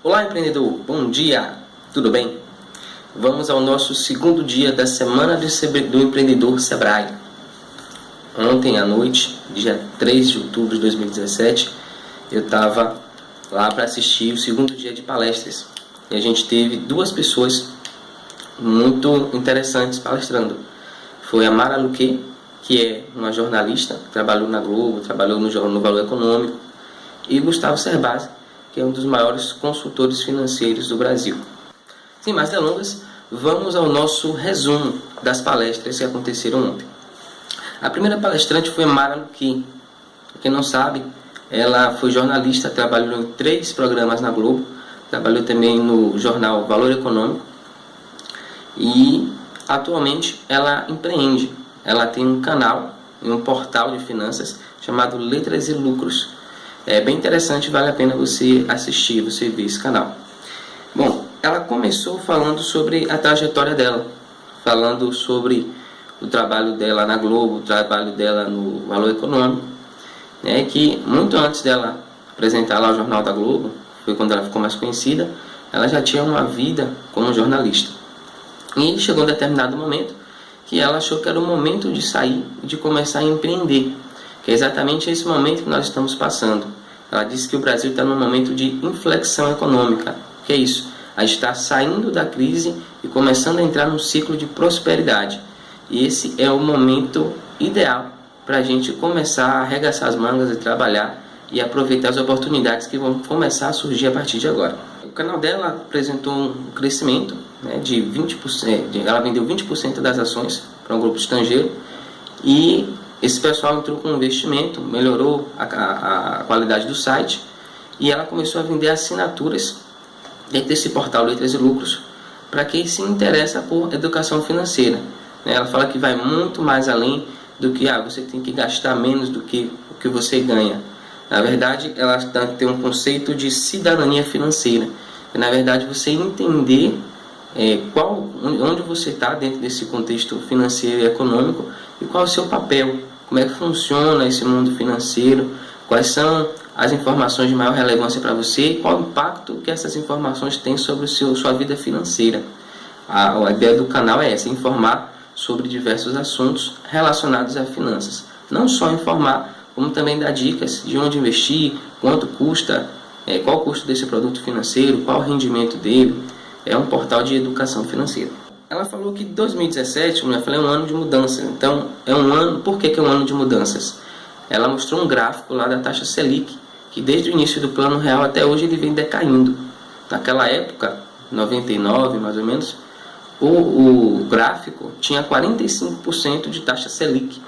Olá, empreendedor, bom dia, tudo bem? Vamos ao nosso segundo dia da Semana do Empreendedor Sebrae. Ontem à noite, dia 3 de outubro de 2017, eu estava lá para assistir o segundo dia de palestras. E a gente teve duas pessoas muito interessantes palestrando. Foi a Mara Luque, que é uma jornalista, trabalhou na Globo, trabalhou no Valor Econômico, e Gustavo Cerbasi, que é um dos maiores consultores financeiros do Brasil. Sem mais delongas, vamos ao nosso resumo das palestras que aconteceram ontem. A primeira palestrante foi Mara Luque. Para quem não sabe, ela foi jornalista, trabalhou em 3 programas na Globo, trabalhou também no jornal Valor Econômico e atualmente ela empreende. Ela tem um canal e um portal de finanças chamado Letras e Lucros. É bem interessante, vale a pena você assistir, você ver esse canal. Bom, ela começou falando sobre a trajetória dela, falando sobre o trabalho dela na Globo, o trabalho dela no Valor Econômico, né, que muito antes dela apresentar lá o Jornal da Globo, foi quando ela ficou mais conhecida, ela já tinha uma vida como jornalista. E chegou um determinado momento que ela achou que era o momento de sair e de começar a empreender, que é exatamente esse momento que nós estamos passando. Ela disse que o Brasil está num momento de inflexão econômica. O que é isso? A gente está saindo da crise e começando a entrar num ciclo de prosperidade. E esse é o momento ideal para a gente começar a arregaçar as mangas e trabalhar e aproveitar as oportunidades que vão começar a surgir a partir de agora. O canal dela apresentou um crescimento, né, de 20%, ela vendeu 20% das ações para um grupo estrangeiro e esse pessoal entrou com um investimento, melhorou a qualidade do site e ela começou a vender assinaturas dentro desse portal Letras e Lucros para quem se interessa por educação financeira. Ela fala que vai muito mais além do que você tem que gastar menos do que o que você ganha. Na verdade, ela tem um conceito de cidadania financeira. Na verdade, você entender onde você está dentro desse contexto financeiro e econômico e qual é o seu papel, como é que funciona esse mundo financeiro, quais são as informações de maior relevância para você e qual o impacto que essas informações têm sobre sua vida financeira. A ideia do canal é essa, informar sobre diversos assuntos relacionados a finanças. Não só informar, como também dar dicas de onde investir, quanto custa, qual o custo desse produto financeiro, qual o rendimento dele. É um portal de educação financeira. Ela falou que 2017, como eu falei, é um ano de mudança. Então, é um ano. Por que é um ano de mudanças? Ela mostrou um gráfico lá da taxa Selic, que desde o início do Plano Real até hoje ele vem decaindo. Naquela época, 99 mais ou menos, o gráfico tinha 45% de taxa Selic.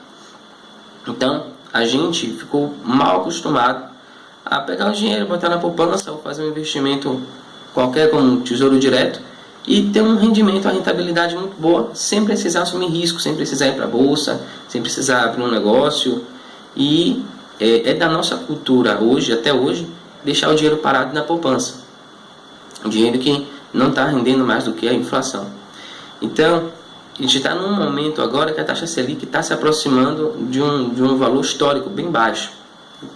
Então, a gente ficou mal acostumado a pegar o dinheiro, botar na poupança ou fazer um investimento qualquer como um tesouro direto e ter um rendimento, uma rentabilidade muito boa, sem precisar assumir risco, sem precisar ir para a bolsa, sem precisar abrir um negócio. E é da nossa cultura hoje, até hoje, deixar o dinheiro parado na poupança. Um dinheiro que não está rendendo mais do que a inflação. Então, a gente está num momento agora que a taxa Selic está se aproximando de um valor histórico bem baixo.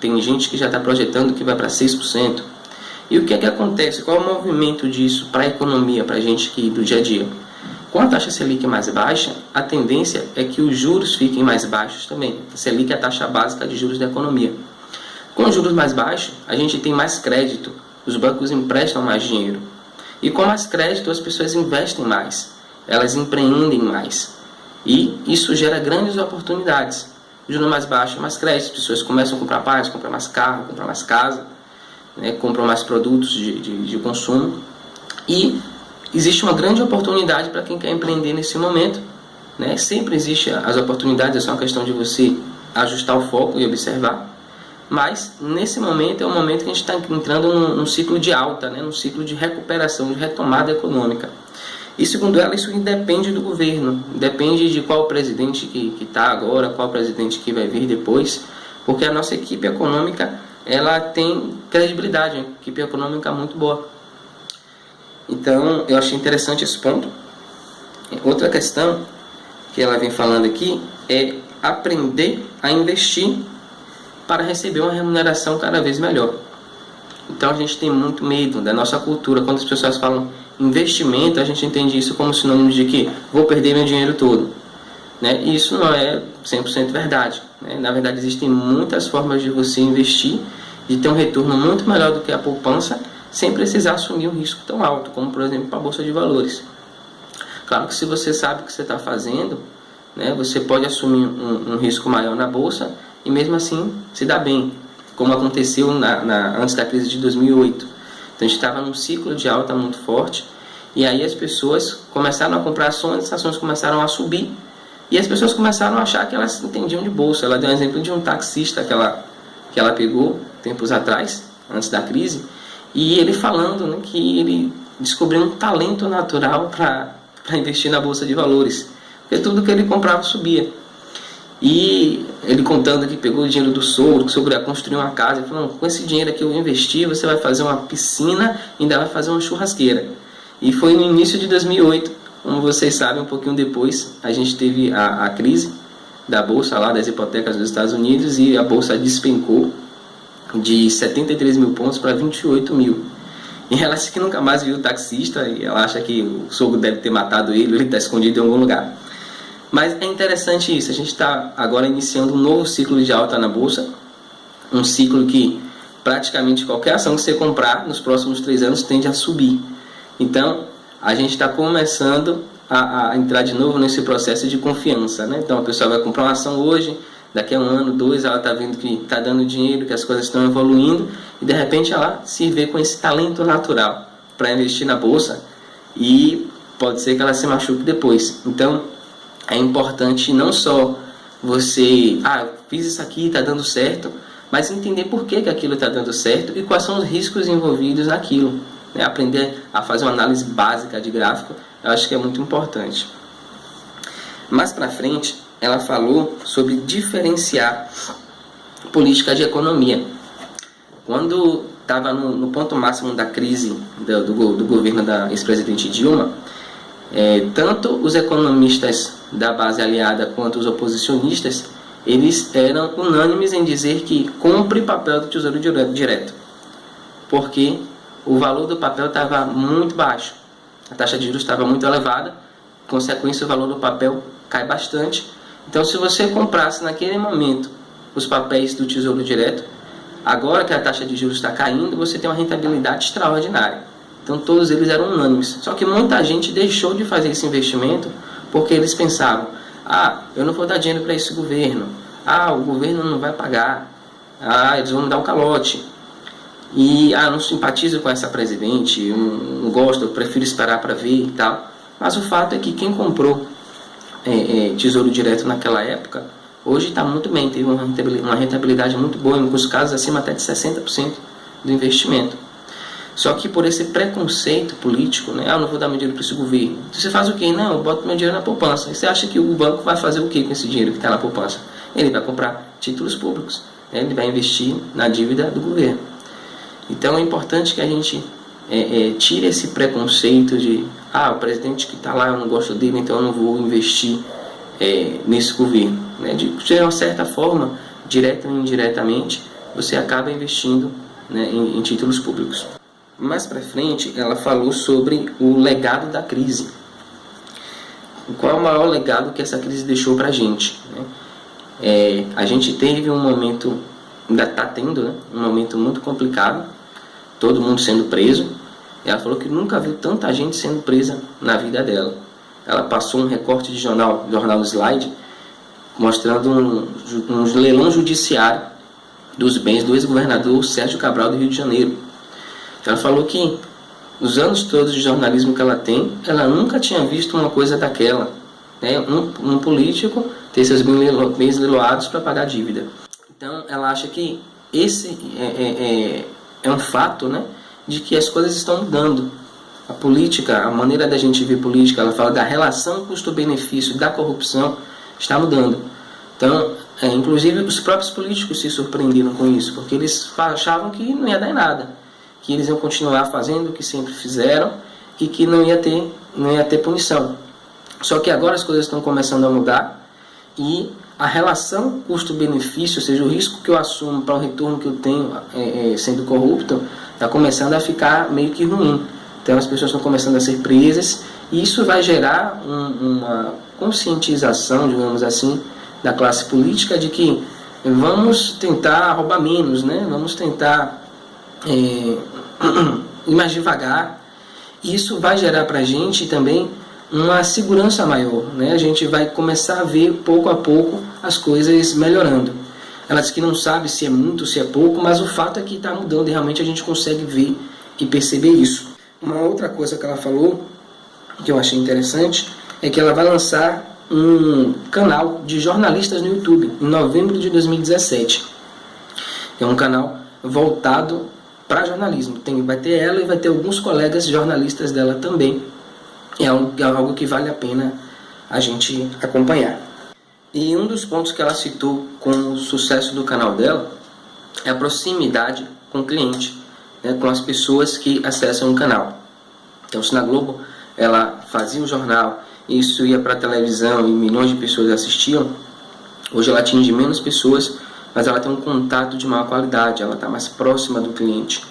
Tem gente que já está projetando que vai para 6%. E o que é que acontece? Qual é o movimento disso para a economia, para a gente que do dia a dia? Com a taxa Selic mais baixa, a tendência é que os juros fiquem mais baixos também. A Selic é a taxa básica de juros da economia. Com os juros mais baixos, a gente tem mais crédito. Os bancos emprestam mais dinheiro. E com mais crédito, as pessoas investem mais. Elas empreendem mais. E isso gera grandes oportunidades. Juro mais baixo, mais crédito. As pessoas começam a comprar mais, comprar mais carro, comprar mais casa, né, compram mais produtos de consumo. E existe uma grande oportunidade para quem quer empreender nesse momento. Né? Sempre existe as oportunidades, é só uma questão de você ajustar o foco e observar. Mas nesse momento é um momento que a gente está entrando num ciclo de alta, né? Num ciclo de recuperação, de retomada econômica. E segundo ela, isso independe do governo, depende de qual presidente que está agora, qual presidente que vai vir depois, porque a nossa equipe econômica ela tem credibilidade, uma equipe econômica muito boa. Então, eu achei interessante esse ponto. Outra questão que ela vem falando aqui é aprender a investir para receber uma remuneração cada vez melhor. Então a gente tem muito medo da nossa cultura. Quando as pessoas falam investimento, a gente entende isso como sinônimo de que vou perder meu dinheiro todo, né? E isso não é 100% verdade, né? Na verdade, existem muitas formas de você investir, de ter um retorno muito melhor do que a poupança, sem precisar assumir um risco tão alto, como por exemplo a Bolsa de Valores. Claro que se você sabe o que você está fazendo, né, você pode assumir um risco maior na Bolsa e mesmo assim se dá bem, como aconteceu antes da crise de 2008. Então a gente estava num ciclo de alta muito forte e aí as pessoas começaram a comprar ações, as ações começaram a subir e as pessoas começaram a achar que elas entendiam de bolsa. Ela deu um exemplo de um taxista que ela pegou tempos atrás, antes da crise, e ele falando, né, que ele descobriu um talento natural para investir na Bolsa de Valores, porque tudo que ele comprava subia. E ele contando que pegou o dinheiro do sogro, que o sogro ia construir uma casa, ele falou, com esse dinheiro aqui eu investi, você vai fazer uma piscina e ainda vai fazer uma churrasqueira. E foi no início de 2008, como vocês sabem, um pouquinho depois, a gente teve a crise da Bolsa lá, das hipotecas dos Estados Unidos, e a Bolsa despencou de 73 mil pontos para 28 mil. E ela acha que nunca mais viu o taxista, e ela acha que o sogro deve ter matado ele está escondido em algum lugar. Mas é interessante isso, a gente está agora iniciando um novo ciclo de alta na Bolsa, um ciclo que praticamente qualquer ação que você comprar nos próximos 3 anos tende a subir. Então, a gente está começando a entrar de novo nesse processo de confiança, né? Então, a pessoa vai comprar uma ação hoje, daqui a 1 ano, 2, ela está vendo que está dando dinheiro, que as coisas estão evoluindo, e de repente ela se vê com esse talento natural para investir na Bolsa, e pode ser que ela se machuque depois. Então, é importante não só você, fiz isso aqui, está dando certo, mas entender por que aquilo está dando certo e quais são os riscos envolvidos naquilo. Né? Aprender a fazer uma análise básica de gráfico, eu acho que é muito importante. Mais para frente, ela falou sobre diferenciar política de economia. Quando estava no ponto máximo da crise do governo da ex-presidente Dilma, tanto os economistas da base aliada quanto os oposicionistas, eles eram unânimes em dizer que compre papel do Tesouro Direto, porque o valor do papel estava muito baixo, a taxa de juros estava muito elevada, consequência o valor do papel cai bastante. Então, se você comprasse naquele momento os papéis do Tesouro Direto, agora que a taxa de juros está caindo, você tem uma rentabilidade extraordinária. Então, todos eles eram unânimes. Só que muita gente deixou de fazer esse investimento porque eles pensavam, eu não vou dar dinheiro para esse governo, o governo não vai pagar, eles vão me dar um calote, e eu não simpatizo com essa presidente, eu não gosto, eu prefiro esperar para ver e tal. Mas o fato é que quem comprou Tesouro Direto naquela época, hoje está muito bem, teve uma rentabilidade muito boa, em alguns casos acima até de 60% do investimento. Só que por esse preconceito político, né? Eu não vou dar meu dinheiro para esse governo. Você faz o quê? Não, eu boto meu dinheiro na poupança. E você acha que o banco vai fazer o quê com esse dinheiro que está na poupança? Ele vai comprar títulos públicos, né? Ele vai investir na dívida do governo. Então é importante que a gente tire esse preconceito de o presidente que está lá, eu não gosto dele, então eu não vou investir nesse governo, né? De uma certa forma, direta ou indiretamente, você acaba investindo, né, em títulos públicos. Mais para frente, ela falou sobre o legado da crise. Qual é o maior legado que essa crise deixou para a gente? Né? A gente teve um momento, ainda está tendo, né, um momento muito complicado, todo mundo sendo preso. Ela falou que nunca viu tanta gente sendo presa na vida dela. Ela passou um recorte de jornal Slide, mostrando um leilão judiciário dos bens do ex-governador Sérgio Cabral do Rio de Janeiro. Ela falou que nos anos todos de jornalismo que ela tem, ela nunca tinha visto uma coisa daquela, né? Um político ter seus bens leiloados para pagar dívida. Então ela acha que esse é um fato, né, de que as coisas estão mudando. A política, a maneira da gente ver política, ela fala da relação custo-benefício da corrupção, está mudando. Então, inclusive os próprios políticos se surpreenderam com isso, porque eles achavam que não ia dar em nada, que eles iam continuar fazendo o que sempre fizeram e que não ia ter punição. Só que agora as coisas estão começando a mudar e a relação custo-benefício, ou seja, o risco que eu assumo para o retorno que eu tenho sendo corrupto, está começando a ficar meio que ruim. Então as pessoas estão começando a ser presas e isso vai gerar uma conscientização, digamos assim, da classe política de que vamos tentar roubar menos, né? Vamos tentar ir mais devagar. Isso vai gerar para a gente também uma segurança maior, né? A gente vai começar a ver pouco a pouco as coisas melhorando. Ela diz que não sabe se é muito, se é pouco, mas o fato é que está mudando e realmente a gente consegue ver e perceber isso. Uma outra coisa que ela falou, que eu achei interessante, é que ela vai lançar um canal de jornalistas no YouTube, em novembro de 2017. É um canal voltado para jornalismo. Vai ter ela e vai ter alguns colegas jornalistas dela também. É algo que vale a pena a gente acompanhar. E um dos pontos que ela citou com o sucesso do canal dela é a proximidade com o cliente, né, com as pessoas que acessam o canal. Então, se na Globo ela fazia um jornal, isso ia para a televisão e milhões de pessoas assistiam, hoje ela atinge menos pessoas, mas ela tem um contato de maior qualidade, ela está mais próxima do cliente,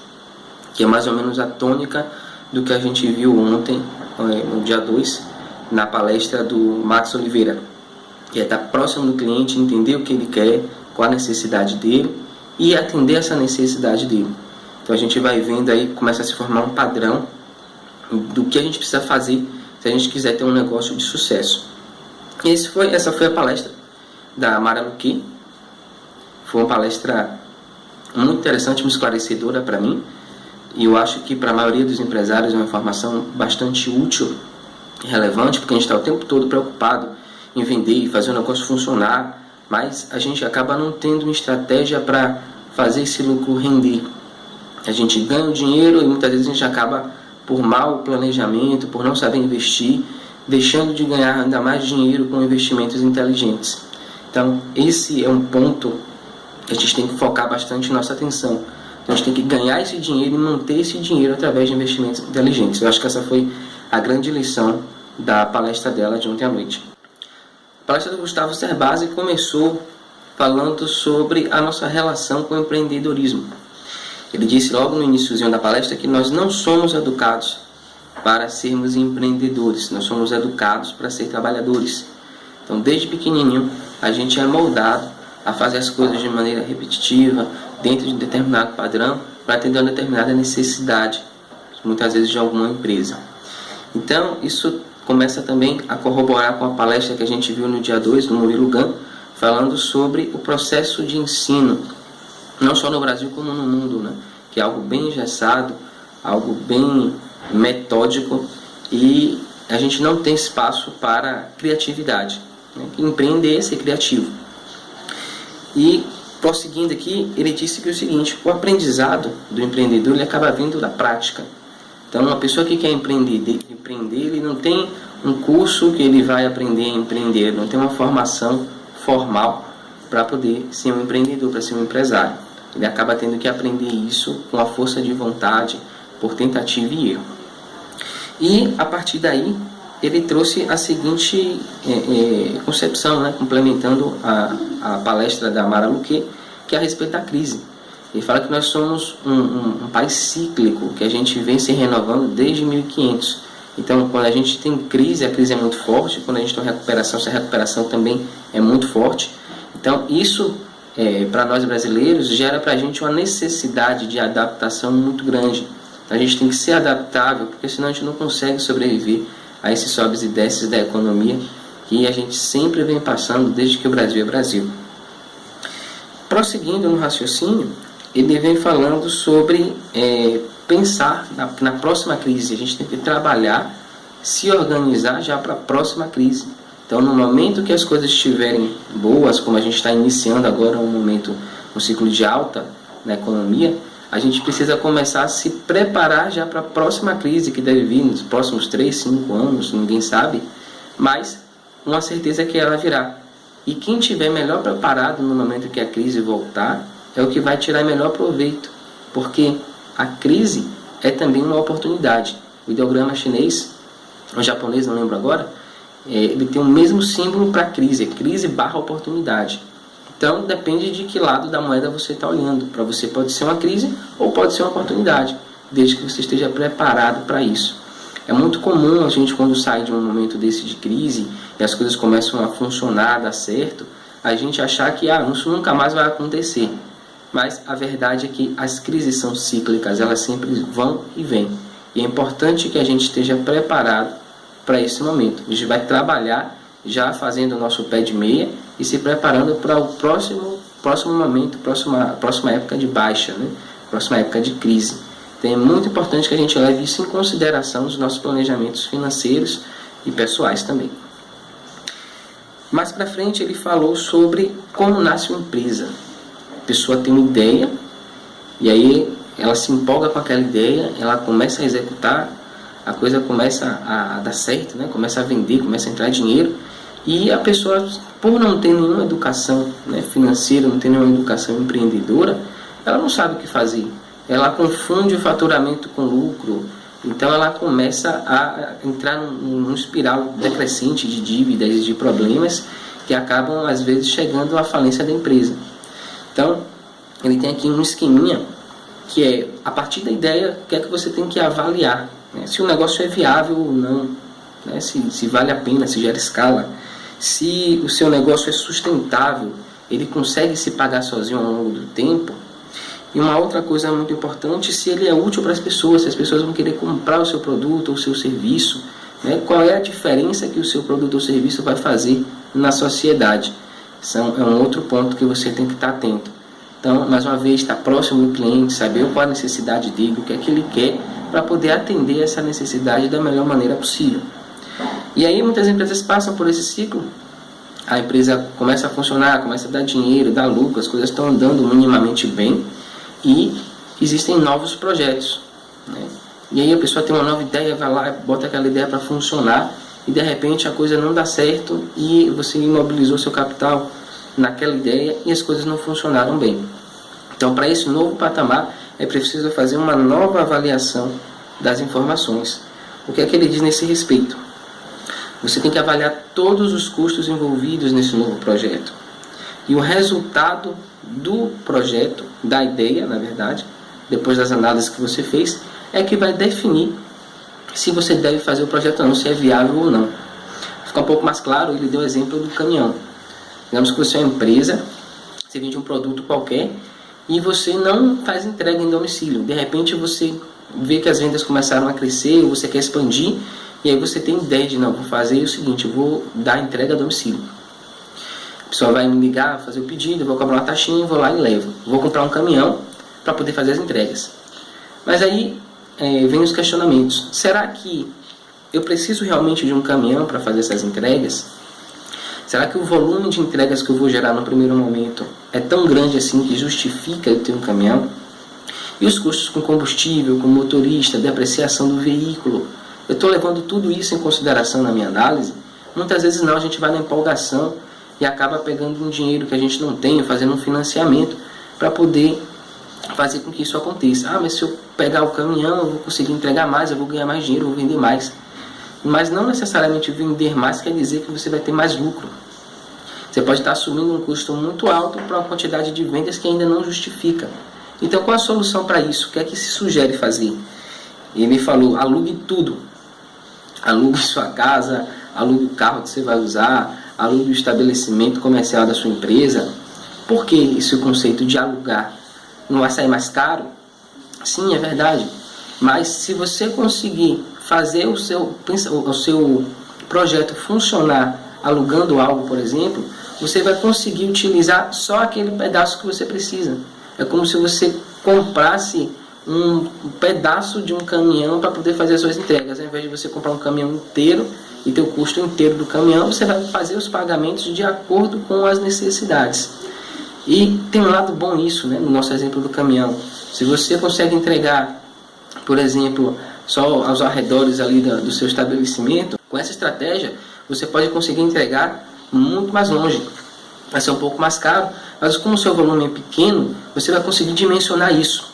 que é mais ou menos a tônica do que a gente viu ontem, no dia 2, na palestra do Max Oliveira, que é estar próximo do cliente, entender o que ele quer, qual a necessidade dele e atender essa necessidade dele. Então a gente vai vendo aí, começa a se formar um padrão do que a gente precisa fazer se a gente quiser ter um negócio de sucesso. Essa foi a palestra da Mara Luque. Foi uma palestra muito interessante, muito esclarecedora para mim. E eu acho que para a maioria dos empresários é uma informação bastante útil e relevante, porque a gente está o tempo todo preocupado em vender e fazer o negócio funcionar, mas a gente acaba não tendo uma estratégia para fazer esse lucro render. A gente ganha o dinheiro e muitas vezes a gente acaba, por mau planejamento, por não saber investir, deixando de ganhar ainda mais dinheiro com investimentos inteligentes. Então, esse é um ponto que a gente tem que focar bastante nossa atenção. Então, a gente tem que ganhar esse dinheiro e manter esse dinheiro através de investimentos inteligentes. Eu acho que essa foi a grande lição da palestra dela de ontem à noite. A palestra do Gustavo Cerbasi começou falando sobre a nossa relação com o empreendedorismo. Ele disse logo no iniciozinho da palestra que nós não somos educados para sermos empreendedores, nós somos educados para ser trabalhadores. Então, desde pequenininho, a gente é moldado a fazer as coisas de maneira repetitiva, dentro de um determinado padrão, para atender uma determinada necessidade, muitas vezes de alguma empresa. Então, isso começa também a corroborar com a palestra que a gente viu no dia 2, do Murilo Gun, falando sobre o processo de ensino, não só no Brasil como no mundo, né? Que é algo bem engessado, algo bem metódico, e a gente não tem espaço para criatividade, né? Empreender é ser criativo. E, prosseguindo aqui, ele disse que é o seguinte: o aprendizado do empreendedor ele acaba vindo da prática. Então, uma pessoa que quer empreender, ele não tem um curso que ele vai aprender a empreender, não tem uma formação formal para poder ser um empreendedor, para ser um empresário. Ele acaba tendo que aprender isso com a força de vontade, por tentativa e erro. E, a partir daí, ele trouxe a seguinte concepção, né, complementando a palestra da Mara Luque, que é a respeito da crise. Ele fala que nós somos um país cíclico, que a gente vem se renovando desde 1500. Então, quando a gente tem crise, a crise é muito forte. Quando a gente tem recuperação, essa recuperação também é muito forte. Então, isso, para nós brasileiros, gera para a gente uma necessidade de adaptação muito grande. Então, a gente tem que ser adaptável, porque senão a gente não consegue sobreviver a esses sobes e desces da economia que a gente sempre vem passando desde que o Brasil é Brasil. Prosseguindo no raciocínio, ele vem falando sobre pensar na próxima crise. A gente tem que trabalhar, se organizar já para a próxima crise. Então, no momento que as coisas estiverem boas, como a gente está iniciando agora um ciclo de alta na economia, a gente precisa começar a se preparar já para a próxima crise, que deve vir nos próximos 3, 5 anos, ninguém sabe, mas uma certeza é que ela virá. E quem estiver melhor preparado no momento que a crise voltar, é o que vai tirar melhor proveito, porque a crise é também uma oportunidade. O ideograma chinês, ou japonês, não lembro agora, ele tem o mesmo símbolo para crise, crise / oportunidade. Então depende de que lado da moeda você está olhando. Para você pode ser uma crise ou pode ser uma oportunidade, desde que você esteja preparado para isso. É muito comum a gente, quando sai de um momento desse de crise e as coisas começam a funcionar, dar certo, a gente achar que isso nunca mais vai acontecer. Mas a verdade é que as crises são cíclicas, elas sempre vão e vêm. E é importante que a gente esteja preparado para esse momento. A gente vai trabalhar já fazendo o nosso pé de meia e se preparando para o próximo momento, próxima época de baixa, né? Próxima época de crise. Então é muito importante que a gente leve isso em consideração nos nossos planejamentos financeiros e pessoais também. Mais para frente ele falou sobre como nasce uma empresa. A pessoa tem uma ideia e aí ela se empolga com aquela ideia, ela começa a executar, a coisa começa a dar certo, né? Começa a vender, começa a entrar dinheiro, e a pessoa, por não ter nenhuma educação, né, financeira, não ter nenhuma educação empreendedora, ela não sabe o que fazer. Ela confunde o faturamento com lucro, então ela começa a entrar num espiral decrescente de dívidas e de problemas que acabam às vezes chegando à falência da empresa. Então ele tem aqui um esqueminha que é, a partir da ideia, o que é que você tem que avaliar, né? Se o negócio é viável ou não, né? Se vale a pena, se gera escala, se o seu negócio é sustentável, ele consegue se pagar sozinho ao longo do tempo. E uma outra coisa muito importante, se ele é útil para as pessoas, se as pessoas vão querer comprar o seu produto ou o seu serviço, né? Qual é a diferença que o seu produto ou serviço vai fazer na sociedade. É um outro ponto que você tem que estar atento. Então, mais uma vez, estar próximo do cliente, saber qual a necessidade dele, o que é que ele quer, para poder atender essa necessidade da melhor maneira possível. E aí muitas empresas passam por esse ciclo, a empresa começa a funcionar, começa a dar dinheiro, dar lucro, as coisas estão andando minimamente bem e existem novos projetos, né? E aí a pessoa tem uma nova ideia, vai lá, bota aquela ideia para funcionar e de repente a coisa não dá certo e você imobilizou seu capital naquela ideia e as coisas não funcionaram bem. Então, para esse novo patamar, é preciso fazer uma nova avaliação das informações. O que é que ele diz nesse respeito? Você tem que avaliar todos os custos envolvidos nesse novo projeto. E o resultado do projeto, da ideia, na verdade, depois das análises que você fez, é que vai definir se você deve fazer o projeto ou não, se é viável ou não. Fica um pouco mais claro, ele deu o exemplo do caminhão. Digamos que você é uma empresa, você vende um produto qualquer e você não faz entrega em domicílio. De repente você vê que as vendas começaram a crescer, você quer expandir, e aí você tem ideia de, não, vou fazer o seguinte, eu vou dar entrega a domicílio. A pessoa vai me ligar, fazer o pedido, eu vou cobrar uma taxinha, vou lá e levo. Vou comprar um caminhão para poder fazer as entregas. Mas aí vem os questionamentos. Será que eu preciso realmente de um caminhão para fazer essas entregas? Será que o volume de entregas que eu vou gerar no primeiro momento é tão grande assim que justifica eu ter um caminhão? E os custos com combustível, com motorista, depreciação do veículo? Eu estou levando tudo isso em consideração na minha análise? Muitas vezes não, a gente vai na empolgação e acaba pegando um dinheiro que a gente não tem, fazendo um financiamento para poder fazer com que isso aconteça. Mas se eu pegar o caminhão, eu vou conseguir entregar mais, eu vou ganhar mais dinheiro, eu vou vender mais. Mas não necessariamente vender mais quer dizer que você vai ter mais lucro. Você pode estar assumindo um custo muito alto para uma quantidade de vendas que ainda não justifica. Então, qual a solução para isso? O que é que se sugere fazer? Ele falou, alugue tudo. Alugue sua casa, alugue o carro que você vai usar, alugue o estabelecimento comercial da sua empresa. Por que esse conceito de alugar? Não vai sair mais caro? Sim, é verdade. Mas se você conseguir fazer o seu projeto funcionar alugando algo, por exemplo, você vai conseguir utilizar só aquele pedaço que você precisa. É como se você comprasse um pedaço de um caminhão para poder fazer as suas entregas. Ao invés de você comprar um caminhão inteiro e ter o custo inteiro do caminhão, você vai fazer os pagamentos de acordo com as necessidades. E tem um lado bom nisso, né? No nosso exemplo do caminhão. Se você consegue entregar, por exemplo, só aos arredores ali do seu estabelecimento, com essa estratégia, você pode conseguir entregar muito mais longe. Vai ser um pouco mais caro, mas como o seu volume é pequeno, você vai conseguir dimensionar isso.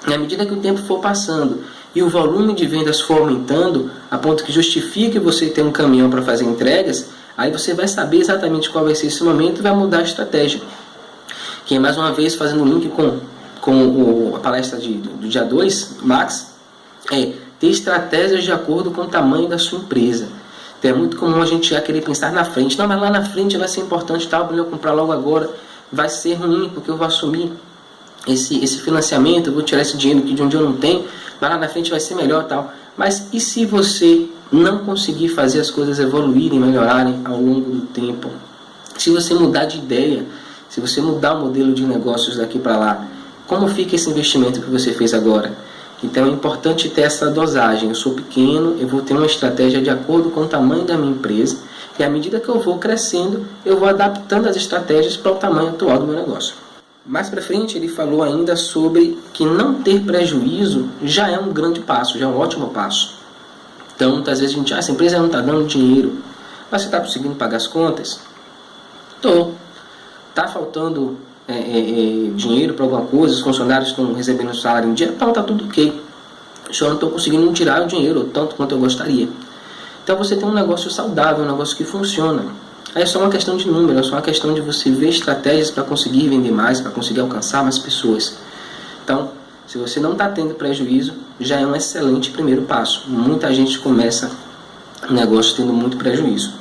Na medida que o tempo for passando e o volume de vendas for aumentando, a ponto que justifique você ter um caminhão para fazer entregas, aí você vai saber exatamente qual vai ser esse momento e vai mudar a estratégia. Que mais uma vez, fazendo link a palestra do dia 2, Max, é ter estratégias de acordo com o tamanho da sua empresa. Então é muito comum a gente já querer pensar na frente. Não, mas lá na frente vai ser importante, tal, para eu comprar logo agora. Vai ser ruim, porque eu vou assumir esse financiamento, eu vou tirar esse dinheiro aqui de onde eu não tenho, mas lá na frente vai ser melhor, tal. Mas e se você não conseguir fazer as coisas evoluírem, melhorarem ao longo do tempo? Se você mudar de ideia, se você mudar o modelo de negócios daqui para lá, como fica esse investimento que você fez agora? Então é importante ter essa dosagem. Eu sou pequeno, eu vou ter uma estratégia de acordo com o tamanho da minha empresa, e à medida que eu vou crescendo, eu vou adaptando as estratégias para o tamanho atual do meu negócio. Mais para frente ele falou ainda sobre que não ter prejuízo já é um grande passo, já é um ótimo passo. Então muitas vezes a gente, essa empresa não está dando dinheiro, mas você está conseguindo pagar as contas? Estou. Está faltando dinheiro para alguma coisa, os funcionários estão recebendo o salário em dia? Então está tudo ok. Só não estou conseguindo tirar o dinheiro tanto quanto eu gostaria. Então você tem um negócio saudável, um negócio que funciona. Aí é só uma questão de número, é só uma questão de você ver estratégias para conseguir vender mais, para conseguir alcançar mais pessoas. Então, se você não está tendo prejuízo, já é um excelente primeiro passo. Muita gente começa o negócio tendo muito prejuízo.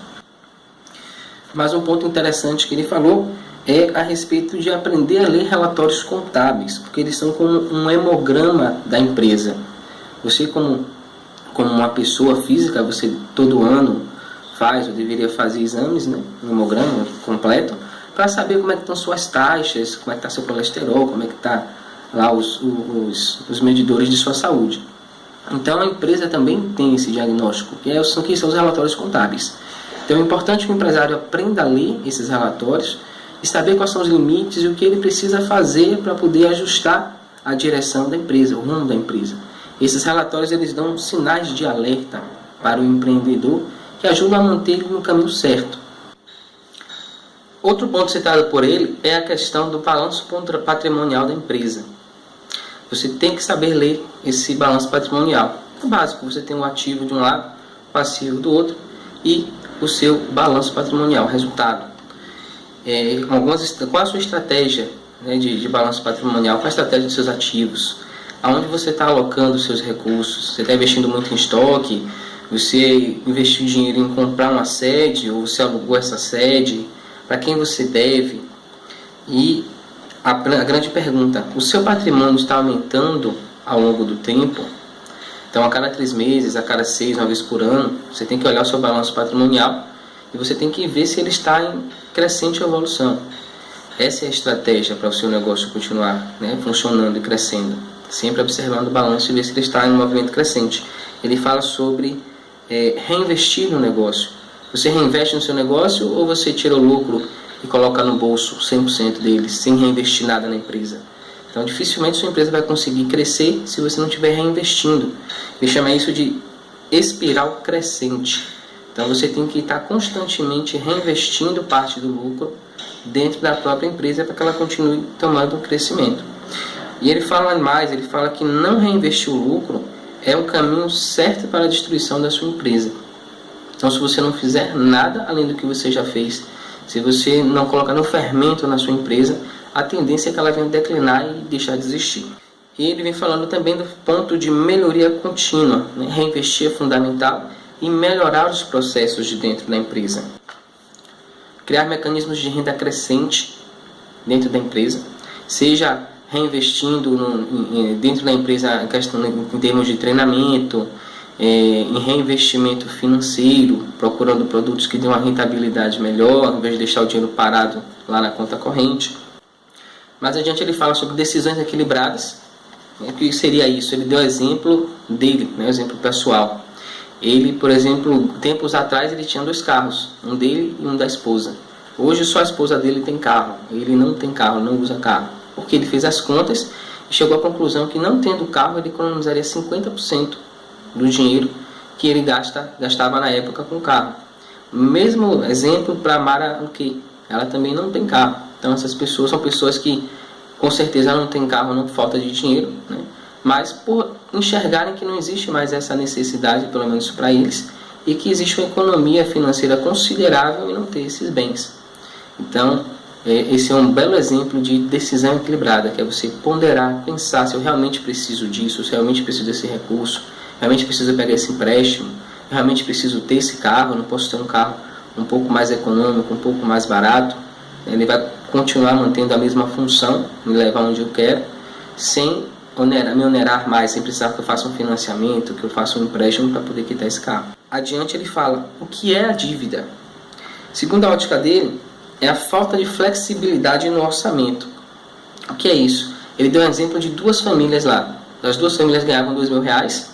Mas um ponto interessante que ele falou é a respeito de aprender a ler relatórios contábeis, porque eles são como um hemograma da empresa. Você como uma pessoa física, você todo ano faz, ou deveria fazer exames, né, um hemograma completo, para saber como é que estão suas taxas, como é que está seu colesterol, como é que está lá os medidores de sua saúde. Então a empresa também tem esse diagnóstico, que são os relatórios contábeis. Então é importante que o empresário aprenda a ler esses relatórios e saber quais são os limites e o que ele precisa fazer para poder ajustar a direção da empresa, o rumo da empresa. Esses relatórios eles dão sinais de alerta para o empreendedor que ajudam a manter ele no caminho certo. Outro ponto citado por ele é a questão do balanço patrimonial da empresa. Você tem que saber ler esse balanço patrimonial. É básico, você tem um ativo de um lado, passivo do outro e o seu balanço patrimonial, resultado. Qual a sua estratégia, né, de balanço patrimonial? Qual a estratégia dos seus ativos? Aonde você está alocando os seus recursos? Você está investindo muito em estoque? Você investiu dinheiro em comprar uma sede ou você alugou essa sede? Para quem você deve? E a grande pergunta, o seu patrimônio está aumentando ao longo do tempo? Então a cada 3 meses, a cada 6, uma vez por ano, você tem que olhar o seu balanço patrimonial e você tem que ver se ele está em crescente evolução. Essa é a estratégia para o seu negócio continuar, né, funcionando e crescendo. Sempre observando o balanço e ver se ele está em um movimento crescente. Ele fala sobre reinvestir no negócio. Você reinveste no seu negócio ou você tira o lucro e coloca no bolso 100% dele, sem reinvestir nada na empresa? Então dificilmente sua empresa vai conseguir crescer se você não estiver reinvestindo. Ele chama isso de espiral crescente. Então você tem que estar constantemente reinvestindo parte do lucro dentro da própria empresa para que ela continue tomando um crescimento. E ele fala mais, ele fala que não reinvestir o lucro é o caminho certo para a destruição da sua empresa. Então se você não fizer nada além do que você já fez, se você não colocar no fermento na sua empresa, a tendência é que ela venha declinar e deixar de existir. E ele vem falando também do ponto de melhoria contínua, né? Reinvestir é fundamental e melhorar os processos de dentro da empresa. Criar mecanismos de renda crescente dentro da empresa, seja reinvestindo dentro da empresa em termos de treinamento, em reinvestimento financeiro, procurando produtos que dêem uma rentabilidade melhor, ao invés de deixar o dinheiro parado lá na conta corrente. Mais adiante ele fala sobre decisões equilibradas. O que seria isso? Ele deu o exemplo dele, né, exemplo pessoal. Ele, por exemplo, tempos atrás ele tinha 2 carros, um dele e um da esposa. Hoje só a esposa dele tem carro, ele não tem carro, não usa carro. Porque ele fez as contas e chegou à conclusão que não tendo carro ele economizaria 50% do dinheiro que ele gastava na época com carro. Mesmo exemplo para Mara Luque, ela também não tem carro. Então essas pessoas são pessoas que com certeza não têm carro, não falta de dinheiro, né? Mas por enxergarem que não existe mais essa necessidade, pelo menos para eles, e que existe uma economia financeira considerável em não ter esses bens. Então esse é um belo exemplo de decisão equilibrada, que é você ponderar, pensar se eu realmente preciso disso, se eu realmente preciso desse recurso, realmente preciso pegar esse empréstimo, realmente preciso ter esse carro, não posso ter um carro um pouco mais econômico, um pouco mais barato. Ele vai continuar mantendo a mesma função, me levar onde eu quero, sem me onerar mais, sem precisar que eu faça um financiamento, que eu faça um empréstimo para poder quitar esse carro. Adiante ele fala, o que é a dívida? Segundo a ótica dele, é a falta de flexibilidade no orçamento. O que é isso? Ele deu um exemplo de duas famílias lá. As duas famílias ganhavam R$2.000,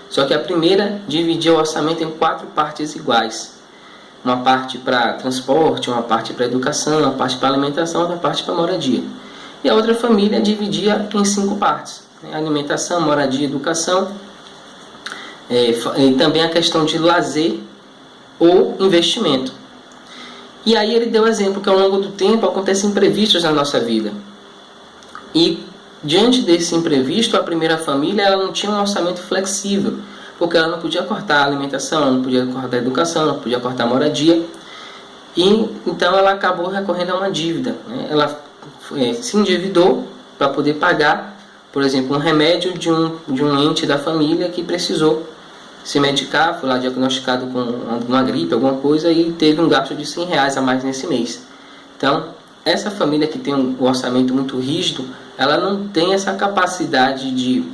só que a primeira dividia o orçamento em 4 partes iguais. Uma parte para transporte, uma parte para educação, uma parte para alimentação, outra parte para moradia. E a outra família dividia em 5 partes. Alimentação, moradia, educação. E também a questão de lazer ou investimento. E aí ele deu exemplo que ao longo do tempo acontecem imprevistos na nossa vida. E diante desse imprevisto, a primeira família ela não tinha um orçamento flexível, porque ela não podia cortar a alimentação, não podia cortar a educação, não podia cortar a moradia. E então ela acabou recorrendo a uma dívida. Ela se endividou para poder pagar, por exemplo, um remédio de um ente da família que precisou se medicar, foi lá diagnosticado com uma gripe, alguma coisa, e teve um gasto de R$100 a mais nesse mês. Então, essa família que tem um orçamento muito rígido, ela não tem essa capacidade de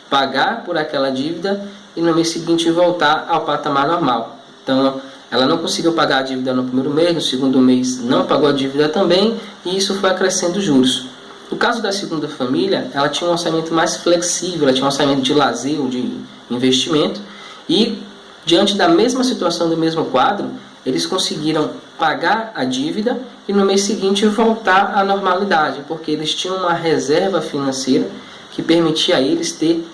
pagar por aquela dívida e no mês seguinte voltar ao patamar normal. Então, ela não conseguiu pagar a dívida no primeiro mês, no segundo mês não pagou a dívida também, e isso foi acrescendo juros. No caso da segunda família, ela tinha um orçamento mais flexível, ela tinha um orçamento de lazer ou de investimento, e, diante da mesma situação, do mesmo quadro, eles conseguiram pagar a dívida e no mês seguinte voltar à normalidade, porque eles tinham uma reserva financeira que permitia a eles ter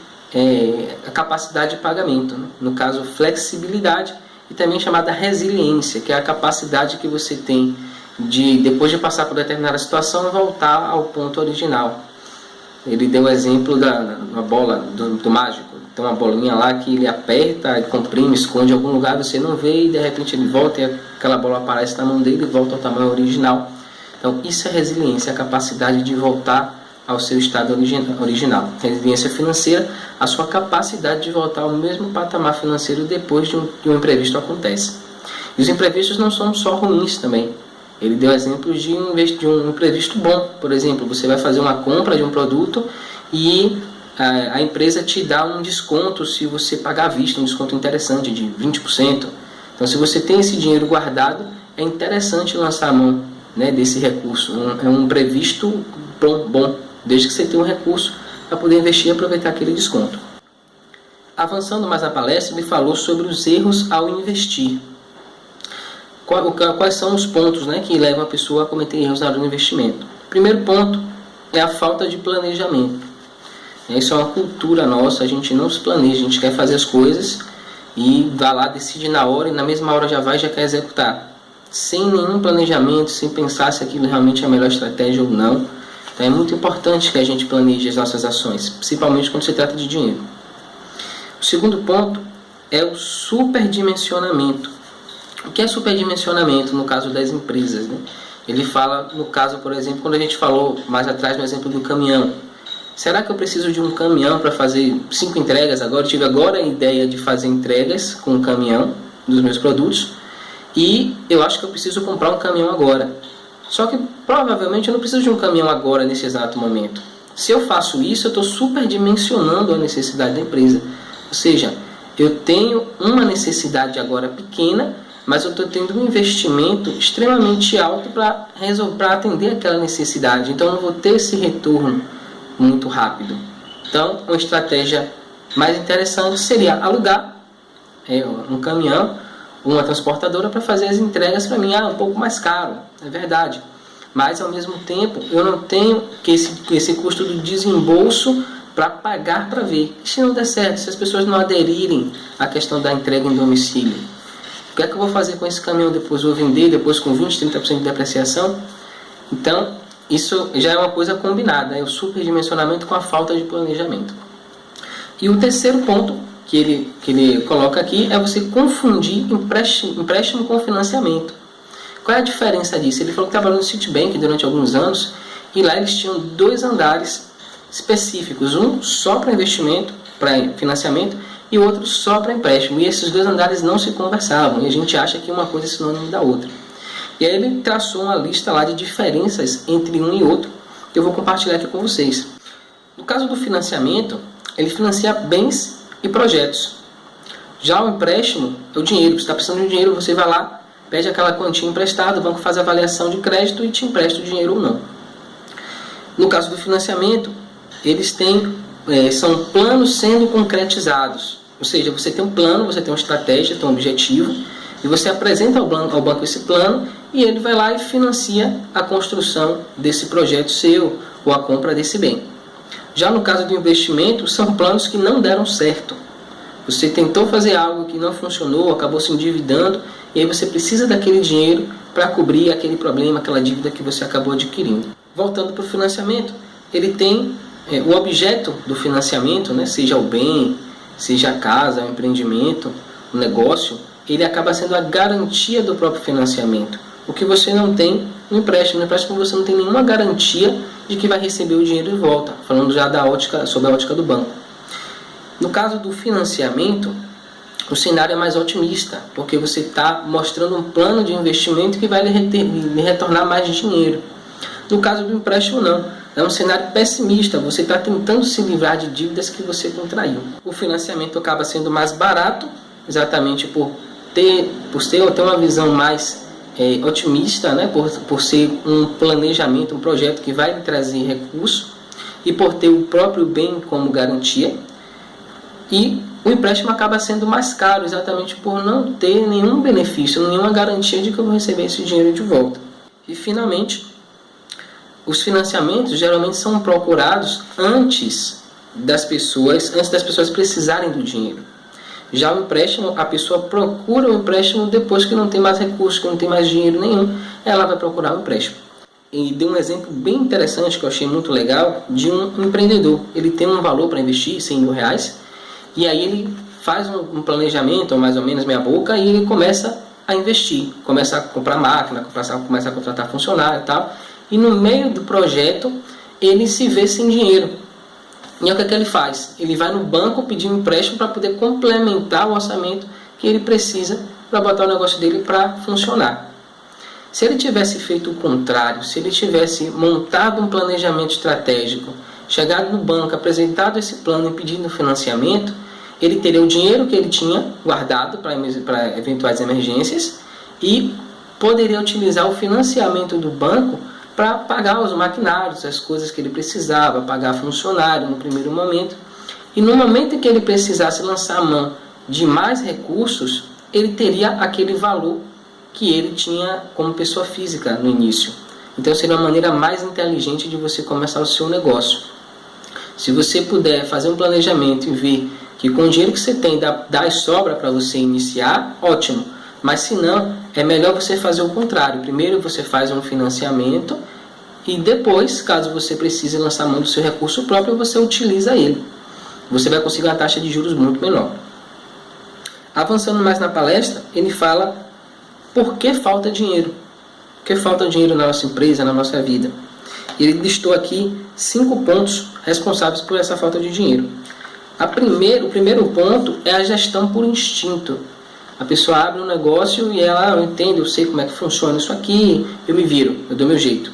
a capacidade de pagamento. No caso, flexibilidade e também chamada resiliência, que é a capacidade que você tem de, depois de passar por determinada situação, voltar ao ponto original. Ele deu o exemplo da bola do mágico. Tem uma bolinha lá que ele aperta, comprime, esconde em algum lugar, você não vê e de repente ele volta e aquela bola aparece na mão dele e volta ao tamanho original. Então isso é resiliência, a capacidade de voltar ao seu estado original. Resiliência financeira, a sua capacidade de voltar ao mesmo patamar financeiro depois de um imprevisto acontece. E os imprevistos não são só ruins também. Ele deu exemplos de um imprevisto bom. Por exemplo, você vai fazer uma compra de um produto e a empresa te dá um desconto se você pagar à vista, um desconto interessante de 20%. Então, se você tem esse dinheiro guardado, é interessante lançar a mão, desse recurso. É um imprevisto bom, desde que você tenha um recurso para poder investir e aproveitar aquele desconto. Avançando mais na palestra, ele falou sobre os erros ao investir. Quais são os pontos que levam a pessoa a cometer erros na hora do investimento? O primeiro ponto é a falta de planejamento. Isso é uma cultura nossa, a gente não se planeja, a gente quer fazer as coisas e vai lá, decide na hora e na mesma hora já vai e já quer executar. Sem nenhum planejamento, sem pensar se aquilo realmente é a melhor estratégia ou não. Então é muito importante que a gente planeje as nossas ações, principalmente quando se trata de dinheiro. O segundo ponto é o superdimensionamento. O que é superdimensionamento no caso das empresas? Ele fala, no caso, por exemplo, quando a gente falou mais atrás no exemplo do caminhão. Será que eu preciso de um caminhão para fazer 5 entregas agora? Eu tive agora a ideia de fazer entregas com um caminhão dos meus produtos e eu acho que eu preciso comprar um caminhão agora. Só que provavelmente eu não preciso de um caminhão agora, nesse exato momento. Se eu faço isso, eu estou superdimensionando a necessidade da empresa. Ou seja, eu tenho uma necessidade agora pequena, mas eu estou tendo um investimento extremamente alto para atender aquela necessidade. Então eu não vou ter esse retorno muito rápido. Então, uma estratégia mais interessante seria alugar um caminhão, uma transportadora para fazer as entregas para mim. Um pouco mais caro, é verdade. Mas, ao mesmo tempo, eu não tenho esse custo do desembolso para pagar para ver. E se não der certo, se as pessoas não aderirem à questão da entrega em domicílio, o que é que eu vou fazer com esse caminhão depois? Vou vender depois com 20%, 30% de depreciação? Então, isso já é uma coisa combinada, é o superdimensionamento com a falta de planejamento. E o terceiro ponto que ele coloca aqui é você confundir empréstimo com financiamento. Qual é a diferença disso? Ele falou que trabalhou no Citibank durante alguns anos e lá eles tinham 2 andares específicos, um só para investimento, para financiamento, e o outro só para empréstimo. E esses 2 andares não se conversavam, e a gente acha que uma coisa é sinônimo da outra. E aí ele traçou uma lista lá de diferenças entre um e outro, que eu vou compartilhar aqui com vocês. No caso do financiamento, ele financia bens e projetos. Já o empréstimo é o dinheiro. Você está precisando de dinheiro, você vai lá, pede aquela quantia emprestada, o banco faz a avaliação de crédito e te empresta o dinheiro ou não. No caso do financiamento, eles têm, são planos sendo concretizados. Ou seja, você tem um plano, você tem uma estratégia, tem um objetivo, e você apresenta ao banco esse plano e ele vai lá e financia a construção desse projeto seu ou a compra desse bem. Já no caso do investimento, são planos que não deram certo. Você tentou fazer algo que não funcionou, acabou se endividando, e aí você precisa daquele dinheiro para cobrir aquele problema, aquela dívida que você acabou adquirindo. Voltando para o financiamento, ele tem o objeto do financiamento, né, seja o bem, seja a casa, o empreendimento, o negócio, ele acaba sendo a garantia do próprio financiamento. O que você não tem no empréstimo. No empréstimo você não tem nenhuma garantia de que vai receber o dinheiro de volta, falando já sobre a ótica do banco. No caso do financiamento, o cenário é mais otimista, porque você está mostrando um plano de investimento que vai lhe retornar mais dinheiro. No caso do empréstimo, não. É um cenário pessimista, você está tentando se livrar de dívidas que você contraiu. O financiamento acaba sendo mais barato, exatamente por ter uma visão mais otimista, né? por ser um planejamento, um projeto que vai lhe trazer recurso, e por ter o próprio bem como garantia. E o empréstimo acaba sendo mais caro, exatamente por não ter nenhum benefício, nenhuma garantia de que eu vou receber esse dinheiro de volta. E finalmente, os financiamentos geralmente são procurados antes das pessoas precisarem do dinheiro. Já o empréstimo, a pessoa procura o empréstimo depois que não tem mais recursos, que não tem mais dinheiro nenhum, ela vai procurar o empréstimo. E dei um exemplo bem interessante que eu achei muito legal de um empreendedor. Ele tem um valor para investir, R$100.000, e aí ele faz um planejamento, ou mais ou menos meia boca, e ele começa a investir, começa a comprar máquina, começa a contratar funcionário e tal, e no meio do projeto ele se vê sem dinheiro. E aí o que é que ele faz? Ele vai no banco pedir um empréstimo para poder complementar o orçamento que ele precisa para botar o negócio dele para funcionar. Se ele tivesse feito o contrário, se ele tivesse montado um planejamento estratégico, chegado no banco, apresentado esse plano e pedindo financiamento, ele teria o dinheiro que ele tinha guardado para eventuais emergências e poderia utilizar o financiamento do banco para pagar os maquinários, as coisas que ele precisava, pagar funcionário no primeiro momento. E no momento em que ele precisasse lançar a mão de mais recursos, ele teria aquele valor que ele tinha como pessoa física no início. Então seria uma maneira mais inteligente de você começar o seu negócio. Se você puder fazer um planejamento e ver que com o dinheiro que você tem dá sobra para você iniciar, ótimo. Mas se não, é melhor você fazer o contrário. Primeiro você faz um financiamento e depois, caso você precise lançar mão do seu recurso próprio, você utiliza ele. Você vai conseguir uma taxa de juros muito menor. Avançando mais na palestra, ele fala por que falta dinheiro. Por que falta dinheiro na nossa empresa, na nossa vida. Ele listou aqui 5 pontos responsáveis por essa falta de dinheiro. O primeiro ponto é a gestão por instinto. A pessoa abre um negócio e ela entende, eu sei como é que funciona isso aqui, eu me viro, eu dou meu jeito.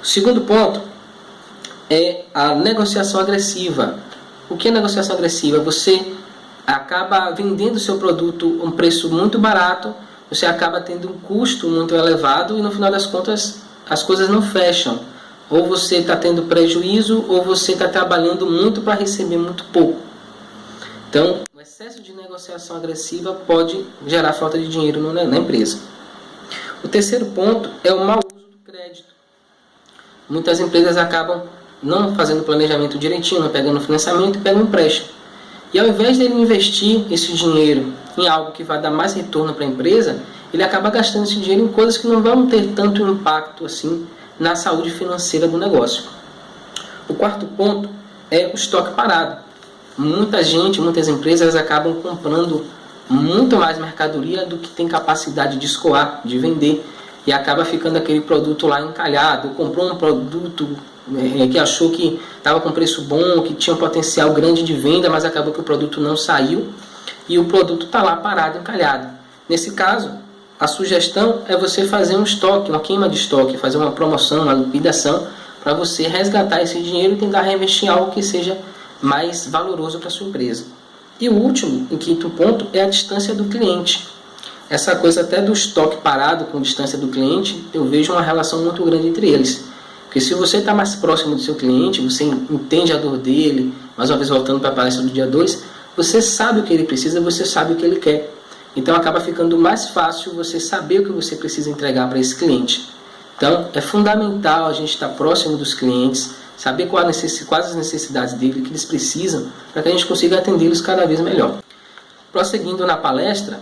O segundo ponto é a negociação agressiva. O que é negociação agressiva? Você acaba vendendo o seu produto a um preço muito barato, você acaba tendo um custo muito elevado e no final das contas as coisas não fecham. Ou você está tendo prejuízo ou você está trabalhando muito para receber muito pouco. Então, o excesso de negociação agressiva pode gerar falta de dinheiro na empresa. O terceiro ponto é o mau uso do crédito. Muitas empresas acabam não fazendo planejamento direitinho, não pegando financiamento e pegam empréstimo. E ao invés dele investir esse dinheiro em algo que vai dar mais retorno para a empresa, ele acaba gastando esse dinheiro em coisas que não vão ter tanto impacto assim na saúde financeira do negócio. O quarto ponto é o estoque parado. Muitas empresas acabam comprando muito mais mercadoria do que tem capacidade de escoar, de vender, e acaba ficando aquele produto lá encalhado. Comprou um produto que achou que estava com preço bom, que tinha um potencial grande de venda, mas acabou que o produto não saiu e o produto está lá parado, encalhado. Nesse caso, a sugestão é você fazer um estoque, uma queima de estoque, fazer uma promoção, uma liquidação, para você resgatar esse dinheiro e tentar reinvestir em algo que seja mais valoroso para a sua empresa. E o último, em quinto ponto, é a distância do cliente. Essa coisa até do estoque parado com distância do cliente, eu vejo uma relação muito grande entre eles. Porque se você está mais próximo do seu cliente, você entende a dor dele, mais uma vez voltando para a palestra do dia 2, você sabe o que ele precisa, você sabe o que ele quer. Então acaba ficando mais fácil você saber o que você precisa entregar para esse cliente. Então é fundamental a gente estar próximo dos clientes, saber quais as necessidades dele, o que eles precisam, para que a gente consiga atendê-los cada vez melhor. Prosseguindo na palestra,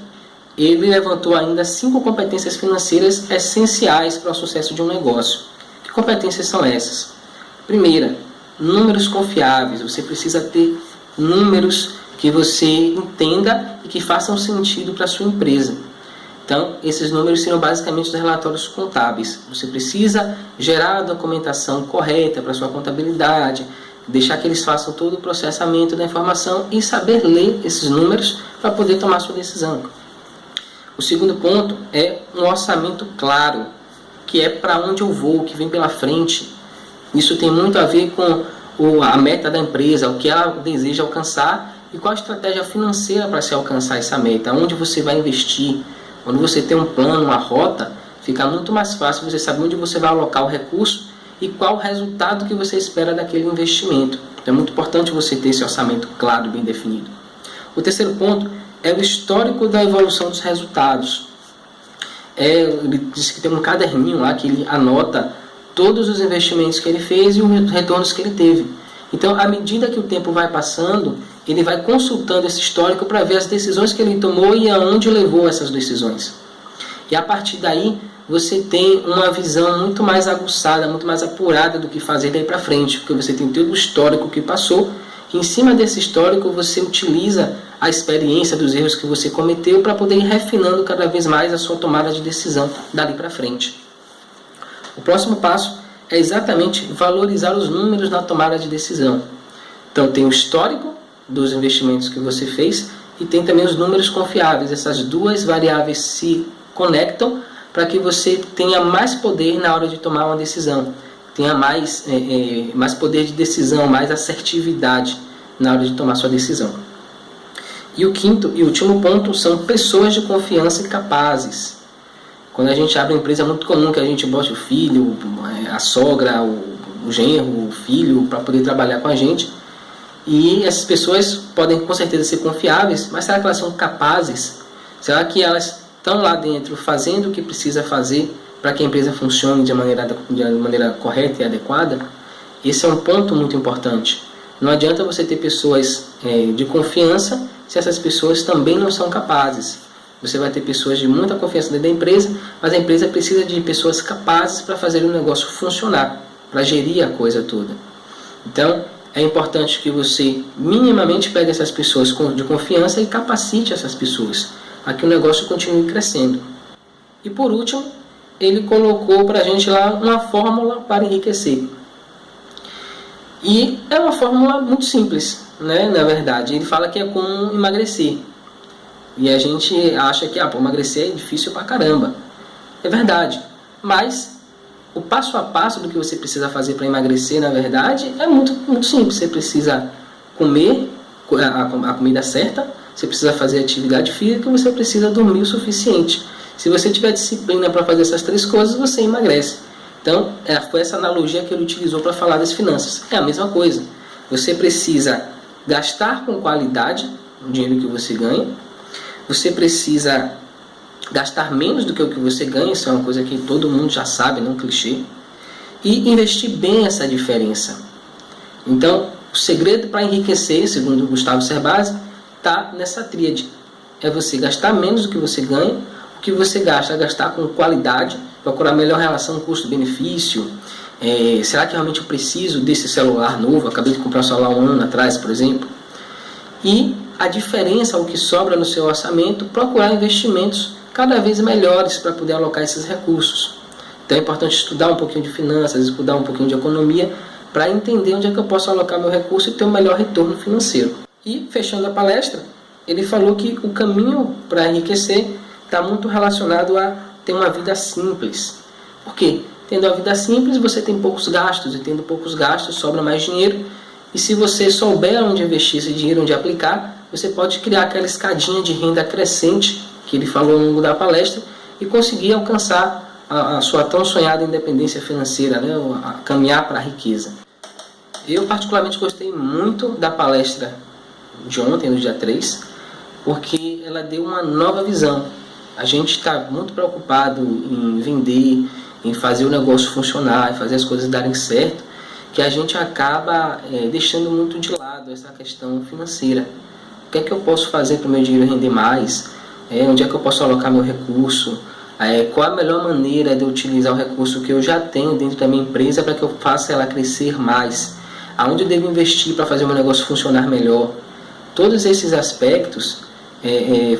ele levantou ainda 5 competências financeiras essenciais para o sucesso de um negócio. Que competências são essas? Primeira, números confiáveis. Você precisa ter números que você entenda e que façam sentido para a sua empresa. Então, esses números serão basicamente os relatórios contábeis. Você precisa gerar a documentação correta para a sua contabilidade, deixar que eles façam todo o processamento da informação e saber ler esses números para poder tomar sua decisão. O segundo ponto é um orçamento claro, que é para onde eu vou, o que vem pela frente. Isso tem muito a ver com a meta da empresa, o que ela deseja alcançar e qual a estratégia financeira para se alcançar essa meta, onde você vai investir. Quando você tem um plano, uma rota, fica muito mais fácil você saber onde você vai alocar o recurso e qual o resultado que você espera daquele investimento. Então é muito importante você ter esse orçamento claro e bem definido. O terceiro ponto é o histórico da evolução dos resultados. Ele diz que tem um caderninho lá que ele anota todos os investimentos que ele fez e os retornos que ele teve. Então, à medida que o tempo vai passando, ele vai consultando esse histórico para ver as decisões que ele tomou e aonde levou essas decisões. E a partir daí, você tem uma visão muito mais aguçada, muito mais apurada do que fazer daí para frente, porque você tem todo o histórico que passou. Em cima desse histórico, você utiliza a experiência dos erros que você cometeu para poder ir refinando cada vez mais a sua tomada de decisão dali para frente. O próximo passo é exatamente valorizar os números na tomada de decisão. Então, tem o histórico dos investimentos que você fez e tem também os números confiáveis. Essas duas variáveis se conectam para que você tenha mais poder na hora de tomar uma decisão, tenha mais poder de decisão, mais assertividade na hora de tomar sua decisão. E o quinto e último ponto são pessoas de confiança e capazes. Quando a gente abre a empresa, é muito comum que a gente bote o filho, a sogra, o genro, o filho, para poder trabalhar com a gente. E essas pessoas podem com certeza ser confiáveis, mas será que elas são capazes? Será que elas estão lá dentro fazendo o que precisa fazer para que a empresa funcione de maneira correta e adequada? Esse é um ponto muito importante. Não adianta você ter pessoas de confiança se essas pessoas também não são capazes. Você vai ter pessoas de muita confiança dentro da empresa, mas a empresa precisa de pessoas capazes para fazer o negócio funcionar, para gerir a coisa toda. Então, é importante que você minimamente pegue essas pessoas de confiança e capacite essas pessoas, para que o negócio continue crescendo. E por último, ele colocou para a gente lá uma fórmula para enriquecer. E é uma fórmula muito simples, né? Na verdade, ele fala que é como emagrecer. E a gente acha que emagrecer é difícil pra caramba. É verdade, mas o passo a passo do que você precisa fazer para emagrecer, na verdade, é muito, muito simples. Você precisa comer a comida certa, você precisa fazer atividade física e você precisa dormir o suficiente. Se você tiver disciplina para fazer essas 3 coisas, você emagrece. Então, foi essa analogia que ele utilizou para falar das finanças. É a mesma coisa. Você precisa gastar com qualidade o dinheiro que você ganha. Você precisa gastar menos do que o que você ganha. Isso é uma coisa que todo mundo já sabe, não é um clichê. E investir bem essa diferença. Então, o segredo para enriquecer, segundo o Gustavo Cerbasi, está nessa tríade. É você gastar menos do que você ganha. O que você gasta, gastar com qualidade, procurar a melhor relação custo-benefício. Será que realmente eu preciso desse celular novo? Acabei de comprar um celular 1 ano atrás, por exemplo. E a diferença, o que sobra no seu orçamento, procurar investimentos cada vez melhores para poder alocar esses recursos. Então é importante estudar um pouquinho de finanças, estudar um pouquinho de economia, para entender onde é que eu posso alocar meu recurso e ter um melhor retorno financeiro. E, fechando a palestra, ele falou que o caminho para enriquecer está muito relacionado a ter uma vida simples. Por quê? Tendo a vida simples, você tem poucos gastos, e tendo poucos gastos, sobra mais dinheiro. E se você souber onde investir esse dinheiro, onde aplicar, você pode criar aquela escadinha de renda crescente, que ele falou ao longo da palestra, e conseguir alcançar a sua tão sonhada independência financeira, né? A caminhar para a riqueza. Eu particularmente gostei muito da palestra de ontem, no dia 3, porque ela deu uma nova visão. A gente está muito preocupado em vender, em fazer o negócio funcionar, em fazer as coisas darem certo, que a gente acaba deixando muito de lado essa questão financeira. O que é que eu posso fazer para o meu dinheiro render mais? Onde é que eu posso alocar meu recurso? Qual a melhor maneira de eu utilizar o recurso que eu já tenho dentro da minha empresa para que eu faça ela crescer mais? Aonde eu devo investir para fazer o meu negócio funcionar melhor? Todos esses aspectos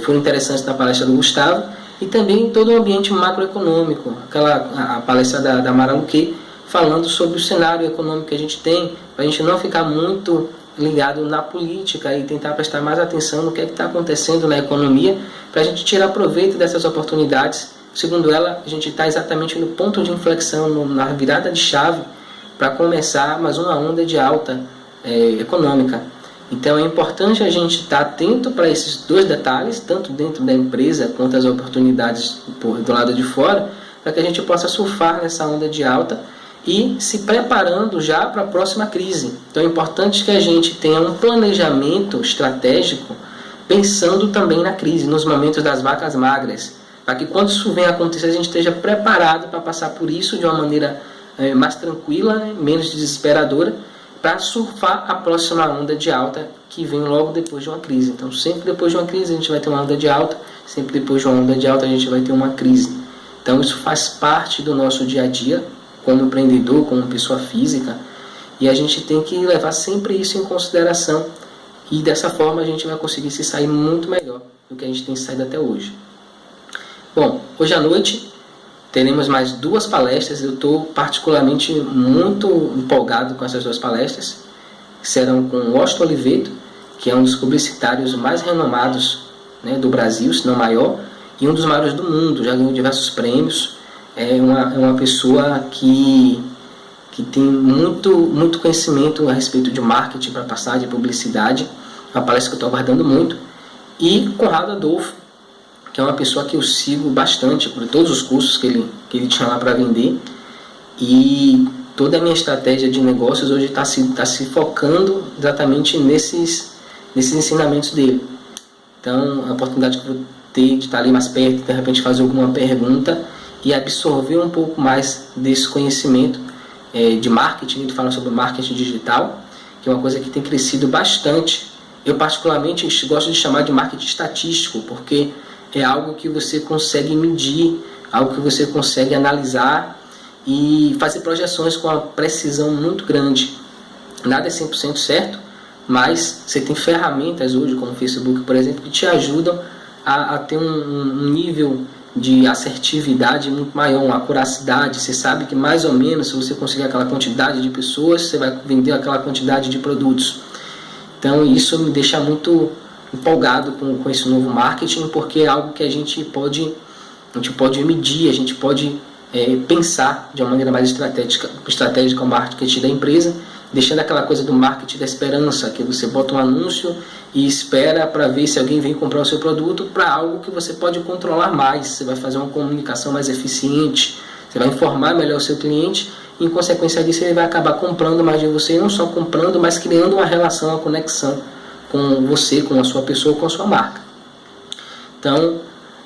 foram interessantes na palestra do Gustavo, e também todo o ambiente macroeconômico, a palestra da Mara Luque, falando sobre o cenário econômico que a gente tem, para a gente não ficar muito ligado na política e tentar prestar mais atenção no que é que está acontecendo na economia, para a gente tirar proveito dessas oportunidades. Segundo ela, a gente está exatamente no ponto de inflexão, na virada de chave, para começar mais uma onda de alta econômica. Então é importante a gente estar atento para esses dois detalhes, tanto dentro da empresa quanto as oportunidades do lado de fora, para que a gente possa surfar nessa onda de alta e se preparando já para a próxima crise. Então é importante que a gente tenha um planejamento estratégico pensando também na crise, nos momentos das vacas magras, para que quando isso venha a acontecer a gente esteja preparado para passar por isso de uma maneira mais tranquila, menos desesperadora, para surfar a próxima onda de alta que vem logo depois de uma crise. Então sempre depois de uma crise a gente vai ter uma onda de alta, sempre depois de uma onda de alta a gente vai ter uma crise. Então isso faz parte do nosso dia a dia, como empreendedor, como pessoa física, e a gente tem que levar sempre isso em consideração, e dessa forma a gente vai conseguir se sair muito melhor do que a gente tem saído até hoje. Bom, hoje à noite teremos mais 2 palestras. Eu estou particularmente muito empolgado com essas 2 palestras, que serão com o Washington Oliveto, que é um dos publicitários mais renomados, né, do Brasil, se não maior, e um dos maiores do mundo, já ganhou diversos prêmios. É uma pessoa que tem muito conhecimento a respeito de marketing para passar, de publicidade. Uma palestra que eu estou aguardando muito. E Conrado Adolfo, que é uma pessoa que eu sigo bastante por todos os cursos que ele tinha lá para vender, e toda a minha estratégia de negócios hoje está se focando exatamente nesses ensinamentos dele. Então a oportunidade que eu vou ter de estar ali mais perto, de repente fazer alguma pergunta e absorver um pouco mais desse conhecimento de marketing. Ele fala sobre marketing digital, que é uma coisa que tem crescido bastante. Eu particularmente gosto de chamar de marketing estatístico, porque é algo que você consegue medir, algo que você consegue analisar e fazer projeções com uma precisão muito grande. Nada é 100% certo, mas você tem ferramentas hoje, como o Facebook, por exemplo, que te ajudam a ter um nível de assertividade muito maior, uma acuracidade. Você sabe que mais ou menos, se você conseguir aquela quantidade de pessoas, você vai vender aquela quantidade de produtos. Então isso me deixa muito empolgado com esse novo marketing, porque é algo que a gente pode medir, a gente pode pensar de uma maneira mais estratégica o marketing da empresa, deixando aquela coisa do marketing da esperança, que você bota um anúncio e espera para ver se alguém vem comprar o seu produto, para algo que você pode controlar mais. Você vai fazer uma comunicação mais eficiente, você vai informar melhor o seu cliente, e em consequência disso ele vai acabar comprando mais de você, e não só comprando, mas criando uma relação, uma conexão com você, com a sua pessoa, com a sua marca. Então,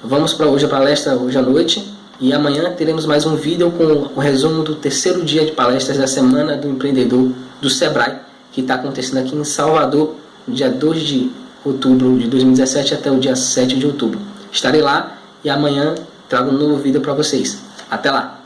vamos para hoje a palestra, hoje à noite, e amanhã teremos mais um vídeo com o resumo do 3º dia de palestras da Semana do Empreendedor do Sebrae, que está acontecendo aqui em Salvador, no dia 2 de outubro de 2017 até o dia 7 de outubro. Estarei lá e amanhã trago um novo vídeo para vocês. Até lá!